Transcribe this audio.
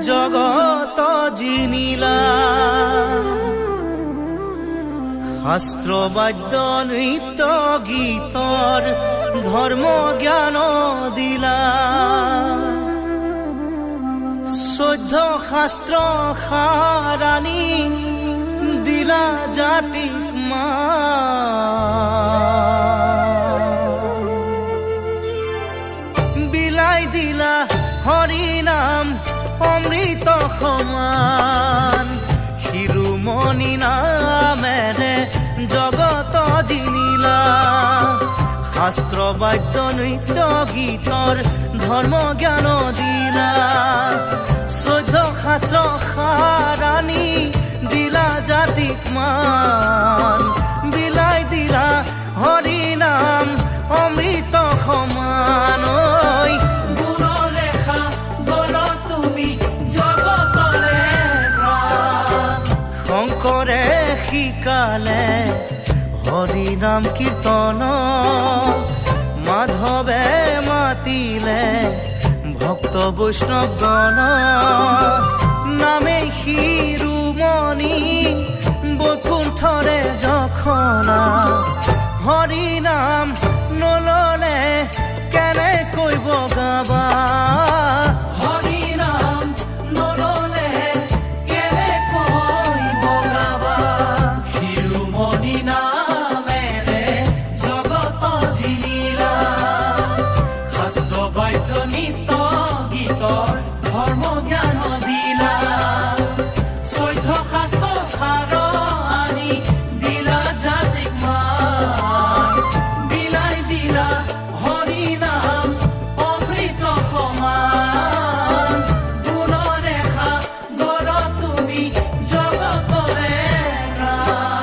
জগত জিনিলা শাস্ত্ৰ বাদ্য নৃত্য গীতৰ ধৰ্ম জ্ঞান দিলা 14 শাস্ত্ৰ সাৰাণী দিলা জাতিক বিলাই দিলা হৰি নাম অমৃত সমান শিৰোমণি নামেৰে জগত জিনিলা শাস্ত্ৰ বাদ্য নৃত্য গীতৰ ধৰ্ম জ্ঞান দিলা 14 শাস্ত্ৰ সাৰাণী দিলা জাতিক মান বিলাই দিলা হৰি নাম অমৃত সমান গুণৰেখা বল তুমি জগতৰে শংকৰে শিকালে হৰি নাম কীৰ্তন মাধৱে মাতিলে ভক্ত বৈষ্ণৱ গণ নামে শিৰোমণি বৈকুণ্ঠৰে যখনা হৰি নাম